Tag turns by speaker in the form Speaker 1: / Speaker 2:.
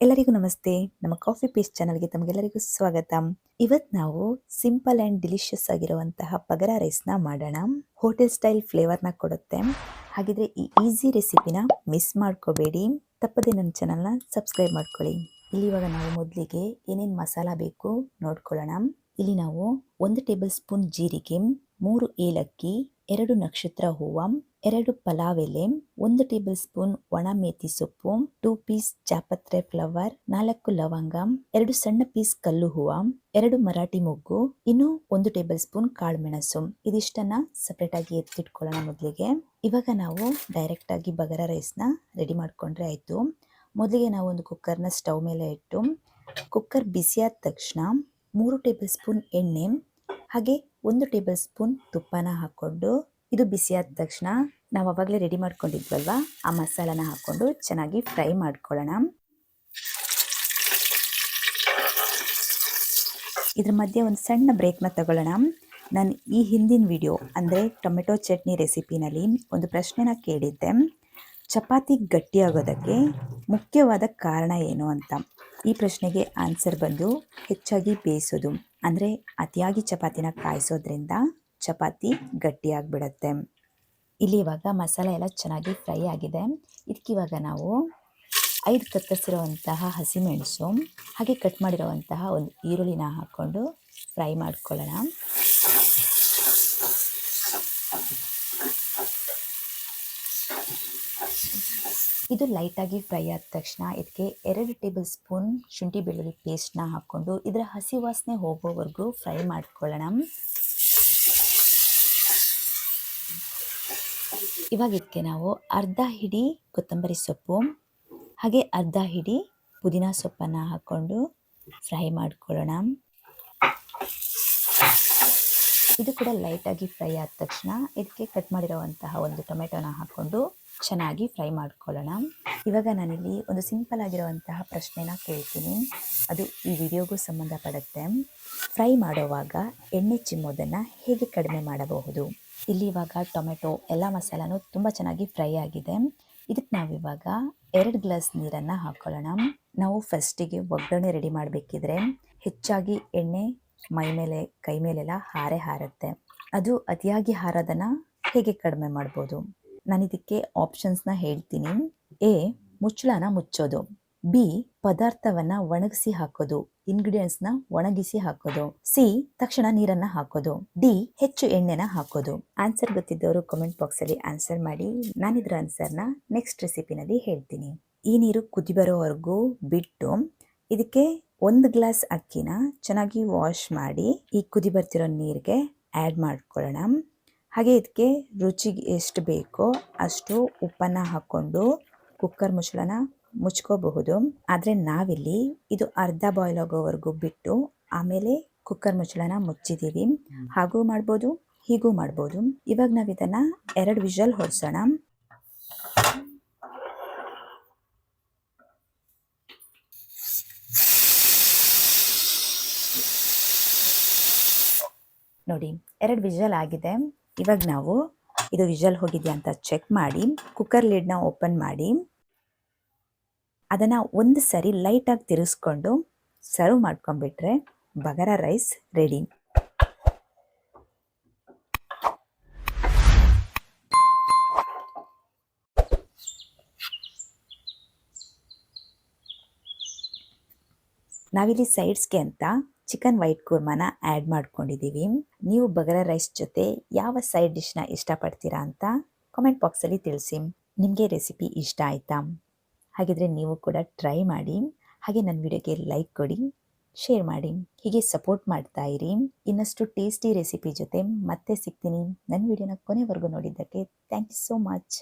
Speaker 1: ಎಲ್ಲರಿಗೂ ನಮಸ್ತೆ. ನಮ್ಮ ಕಾಫಿ ಪೇಸ್ಟ್ ಚಾನಲ್ಗೆ ತಮಗೆಲ್ಲರಿಗೂ ಸ್ವಾಗತ. ಇವತ್ತು ನಾವು ಸಿಂಪಲ್ ಆ್ಯಂಡ್ ಡಿಲಿಷಿಯಸ್ ಆಗಿರುವಂತಹ ಬಗಾರಾ ರೈಸ್ನ ಮಾಡೋಣ. ಹೋಟೆಲ್ ಸ್ಟೈಲ್ ಫ್ಲೇವರ್ನ ಕೊಡುತ್ತೆ. ಹಾಗಿದ್ರೆ ಈ ಈಸಿ ರೆಸಿಪಿನ ಮಿಸ್ ಮಾಡ್ಕೋಬೇಡಿ. ತಪ್ಪದೆ ನನ್ನ ಚಾನಲ್ನ ಸಬ್ಸ್ಕ್ರೈಬ್ ಮಾಡ್ಕೊಳ್ಳಿ. ಇಲ್ಲಿ ಇವಾಗ ನಾವು ಮೊದಲಿಗೆ ಏನೇನು ಮಸಾಲ ಬೇಕು ನೋಡ್ಕೊಳ್ಳೋಣ. ಇಲ್ಲಿ ನಾವು 1 ಟೇಬಲ್ ಸ್ಪೂನ್ ಜೀರಿಗೆ, 3 ಏಲಕ್ಕಿ, 2 ನಕ್ಷತ್ರ ಹೂವು, 2 ಪಲಾವ್ ಎಲೆ, 1 ಟೇಬಲ್ ಸ್ಪೂನ್ ಒಣ ಮೇಥಿ ಸೊಪ್ಪು, 2 ಪೀಸ್ ಜಾಪತ್ರೆ ಫ್ಲವರ್, 4 ಲವಂಗ, 2 ಸಣ್ಣ ಪೀಸ್ ಕಲ್ಲು ಹೂವು, 2 ಮರಾಠಿ ಮೊಗ್ಗು, ಇನ್ನು 1 ಟೇಬಲ್ ಸ್ಪೂನ್ ಕಾಳುಮೆಣಸು. ಇದಿಷ್ಟನ್ನ ಸಪರೇಟ್ ಆಗಿ ಎತ್ತಿಟ್ಕೊಳ್ಳೋಣ ಮೊದಲಿಗೆ. ಇವಾಗ ನಾವು ಡೈರೆಕ್ಟ್ ಆಗಿ ಬಗಾರಾ ರೈಸ್ನ ರೆಡಿ ಮಾಡ್ಕೊಂಡ್ರೆ ಆಯ್ತು. ಮೊದಲಿಗೆ ನಾವು ಒಂದು ಕುಕ್ಕರ್ನ ಸ್ಟವ್ ಮೇಲೆ ಇಟ್ಟು ಕುಕ್ಕರ್ ಬಿಸಿಯಾದ ತಕ್ಷಣ 3 ಟೇಬಲ್ ಸ್ಪೂನ್ ಎಣ್ಣೆ ಹಾಗೆ 1 ಟೇಬಲ್ ಸ್ಪೂನ್ ತುಪ್ಪನ ಹಾಕ್ಕೊಂಡು, ಇದು ಬಿಸಿಯಾದ ತಕ್ಷಣ ನಾವು ಅವಾಗಲೇ ರೆಡಿ ಮಾಡ್ಕೊಂಡಿದ್ವಲ್ವ ಆ ಮಸಾಲಾನ ಹಾಕ್ಕೊಂಡು ಚೆನ್ನಾಗಿ ಫ್ರೈ ಮಾಡ್ಕೊಳ್ಳೋಣ. ಇದ್ರ ಮಧ್ಯೆ ಒಂದು ಸಣ್ಣ ಬ್ರೇಕ್ನ ತಗೊಳ್ಳೋಣ. ನಾನು ಈ ಹಿಂದಿನ ವಿಡಿಯೋ ಅಂದರೆ ಟೊಮೆಟೊ ಚಟ್ನಿ ರೆಸಿಪಿನಲ್ಲಿ ಒಂದು ಪ್ರಶ್ನೆನ ಕೇಳಿದ್ದೆ, ಚಪಾತಿ ಗಟ್ಟಿಯಾಗೋದಕ್ಕೆ ಮುಖ್ಯವಾದ ಕಾರಣ ಏನು ಅಂತ. ಈ ಪ್ರಶ್ನೆಗೆ ಆನ್ಸರ್ ಬಂದು ಹೆಚ್ಚಾಗಿ ಬೇಯಿಸೋದು, ಅಂದರೆ ಅತಿಯಾಗಿ ಚಪಾತಿನ ಕಾಯಿಸೋದ್ರಿಂದ ಚಪಾತಿ ಗಟ್ಟಿಯಾಗಿಬಿಡತ್ತೆ. ಇಲ್ಲಿ ಇವಾಗ ಮಸಾಲ ಎಲ್ಲ ಚೆನ್ನಾಗಿ ಫ್ರೈ ಆಗಿದೆ. ಇದಕ್ಕಿವಾಗ ನಾವು 5 ಕತ್ತರಿಸಿರುವಂತಹ ಹಸಿಮೆಣಸು ಹಾಗೆ ಕಟ್ ಮಾಡಿರುವಂತಹ ಒಂದು ಈರುಳ್ಳಿನ ಹಾಕ್ಕೊಂಡು ಫ್ರೈ ಮಾಡ್ಕೊಳ್ಳೋಣ. ಇದು ಲೈಟಾಗಿ ಫ್ರೈ ಆದ ತಕ್ಷಣ ಇದಕ್ಕೆ 2 ಟೇಬಲ್ ಸ್ಪೂನ್ ಶುಂಠಿ ಬೆಳ್ಳುಳ್ಳಿ ಪೇಸ್ಟ್ನ ಹಾಕ್ಕೊಂಡು ಇದರ ಹಸಿ ವಾಸನೆ ಹೋಗೋವರೆಗೂ ಫ್ರೈ ಮಾಡ್ಕೊಳ್ಳೋಣ. ಇವಾಗ ಇದಕ್ಕೆ ನಾವು ಅರ್ಧ ಹಿಡಿ ಕೊತ್ತಂಬರಿ ಸೊಪ್ಪು ಹಾಗೆ ಅರ್ಧ ಹಿಡಿ ಪುದೀನ ಸೊಪ್ಪನ್ನು ಹಾಕ್ಕೊಂಡು ಫ್ರೈ ಮಾಡ್ಕೊಳ್ಳೋಣ. ಇದು ಕೂಡ ಲೈಟಾಗಿ ಫ್ರೈ ಆದ ತಕ್ಷಣ ಇದಕ್ಕೆ ಕಟ್ ಮಾಡಿರುವಂತಹ ಒಂದು ಟೊಮೆಟೊನ ಹಾಕ್ಕೊಂಡು ಚೆನ್ನಾಗಿ ಫ್ರೈ ಮಾಡ್ಕೊಳ್ಳೋಣ. ಇವಾಗ ನಾನಿಲ್ಲಿ ಒಂದು ಸಿಂಪಲ್ ಆಗಿರುವಂತಹ ಪ್ರಶ್ನೆನ ಕೇಳ್ತೀನಿ, ಅದು ಈ ವಿಡಿಯೋಗೂ ಸಂಬಂಧಪಡುತ್ತೆ. ಫ್ರೈ ಮಾಡುವಾಗ ಎಣ್ಣೆ ಚಿಮ್ಮೋದನ್ನು ಹೇಗೆ ಕಡಿಮೆ ಮಾಡಬಹುದು? ಇಲ್ಲಿ ಇವಾಗ ಟೊಮೆಟೊ ಎಲ್ಲ ಮಸಾಲನೂ ತುಂಬ ಚೆನ್ನಾಗಿ ಫ್ರೈ ಆಗಿದೆ. ಇದಕ್ಕೆ ನಾವಿವಾಗ 2 ಗ್ಲಾಸ್ ನೀರನ್ನು ಹಾಕ್ಕೊಳ್ಳೋಣ. ನಾವು ಫಸ್ಟಿಗೆ ಒಗ್ಗರಣೆ ರೆಡಿ ಮಾಡಬೇಕಿದ್ರೆ ಹೆಚ್ಚಾಗಿ ಎಣ್ಣೆ ಮೈ ಮೇಲೆ ಕೈ ಮೇಲೆಲ್ಲ ಹಾರುತ್ತೆ. ಅದು ಅತಿಯಾಗಿ ಹಾರೋದನ್ನು ಹೇಗೆ ಕಡಿಮೆ ಮಾಡ್ಬೋದು? ನಾನು ಇದಕ್ಕೆ ಆಪ್ಷನ್ಸ್ನ ಹೇಳ್ತೀನಿ. ಎ, ಮುಚ್ಚಳನ ಮುಚ್ಚೋದು. ಬಿ, ಪದಾರ್ಥವನ್ನ ಒಣಗಿಸಿ ಹಾಕೋದು, ಇಂಗ್ರೀಡಿಯೆಂಟ್ಸ್ನ ಒಣಗಿಸಿ ಹಾಕೋದು. ಸಿ, ತಕ್ಷಣ ನೀರನ್ನ ಹಾಕೋದು. ಡಿ, ಹೆಚ್ಚು ಎಣ್ಣೆನ ಹಾಕೋದು. ಆನ್ಸರ್ ಗೊತ್ತಿದ್ದವರು ಕಾಮೆಂಟ್ ಬಾಕ್ಸಲ್ಲಿ ಆನ್ಸರ್ ಮಾಡಿ. ನಾನಿದ್ರ ಆನ್ಸರ್ನ ನೆಕ್ಸ್ಟ್ ರೆಸಿಪಿನಲ್ಲಿ ಹೇಳ್ತೀನಿ. ಈ ನೀರು ಕುದಿ ಬರೋವರೆಗೂ ಬಿಟ್ಟು ಇದಕ್ಕೆ 1 ಗ್ಲಾಸ್ ಅಕ್ಕಿನ ಚೆನ್ನಾಗಿ ವಾಶ್ ಮಾಡಿ ಈ ಕುದಿ ಬರ್ತಿರೋ ನೀರಿಗೆ ಆ್ಯಡ್ ಮಾಡ್ಕೊಳ್ಳೋಣ. ಹಾಗೆ ಇದಕ್ಕೆ ರುಚಿಗೆ ಎಷ್ಟು ಬೇಕೋ ಅಷ್ಟು ಉಪ್ಪನ್ನು ಹಾಕ್ಕೊಂಡು ಕುಕ್ಕರ್ ಮುಚ್ಚಳನ ಮುಚ್ಕೋಬಹುದು. ಆದರೆ ನಾವಿಲ್ಲಿ ಇದು ಅರ್ಧ ಬಾಯ್ಲ್ ಆಗೋವರೆಗೂ ಬಿಟ್ಟು ಆಮೇಲೆ ಕುಕ್ಕರ್ ಮುಚ್ಚಳನ ಮುಚ್ಚಿದ್ದೀವಿ. ಹಾಗೂ ಮಾಡ್ಬೋದು, ಹೀಗೂ ಮಾಡ್ಬೋದು. ಇವಾಗ ನಾವು ಇದನ್ನು 2 ವಿಷಲ್ ಹೊಡ್ಸೋಣ. ನೋಡಿ 2 ವಿಷಲ್ ಆಗಿದೆ. ಇವಾಗ ನಾವು ಇದು ವಿಷಲ್ ಹೋಗಿದೆಯಾ ಅಂತ ಚೆಕ್ ಮಾಡಿ ಕುಕ್ಕರ್ ಲಿಡ್ನ ಓಪನ್ ಮಾಡಿ ಅದನ್ನು ಒಂದು ಸರಿ ಲೈಟಾಗಿ ತಿರುಗಿಸ್ಕೊಂಡು ಸರ್ವ್ ಮಾಡ್ಕೊಂಡ್ಬಿಟ್ರೆ ಬಗಾರಾ ರೈಸ್ ರೆಡಿ. ನಾವಿಲ್ಲಿ ಸೈಡ್ಸ್ಗೆ ಅಂತ ಚಿಕನ್ ವೈಟ್ ಕುರ್ಮಾನ ಆ್ಯಡ್ ಮಾಡ್ಕೊಂಡಿದ್ದೀವಿ. ನೀವು ಬಗಾರಾ ರೈಸ್ ಜೊತೆ ಯಾವ ಸೈಡ್ ಡಿಶ್ನ ಇಷ್ಟಪಡ್ತೀರಾ ಅಂತ ಕಾಮೆಂಟ್ ಬಾಕ್ಸಲ್ಲಿ ತಿಳಿಸಿ. ನಿಮಗೆ ರೆಸಿಪಿ ಇಷ್ಟ ಆಯಿತಾ? ಹಾಗಿದ್ರೆ ನೀವು ಕೂಡ ಟ್ರೈ ಮಾಡಿ. ಹಾಗೆ ನನ್ನ ವಿಡಿಯೋಗೆ ಲೈಕ್ ಕೊಡಿ, ಶೇರ್ ಮಾಡಿ, ಹೀಗೆ ಸಪೋರ್ಟ್ ಮಾಡ್ತಾ ಇರಿ. ಇನ್ನಷ್ಟು ಟೇಸ್ಟಿ ರೆಸಿಪಿ ಜೊತೆ ಮತ್ತೆ ಸಿಗ್ತೀನಿ. ನನ್ನ ವಿಡಿಯೋನ ಕೊನೆವರೆಗೂ ನೋಡಿದ್ದಕ್ಕೆ ಥ್ಯಾಂಕ್ ಯು ಸೋ ಮಚ್.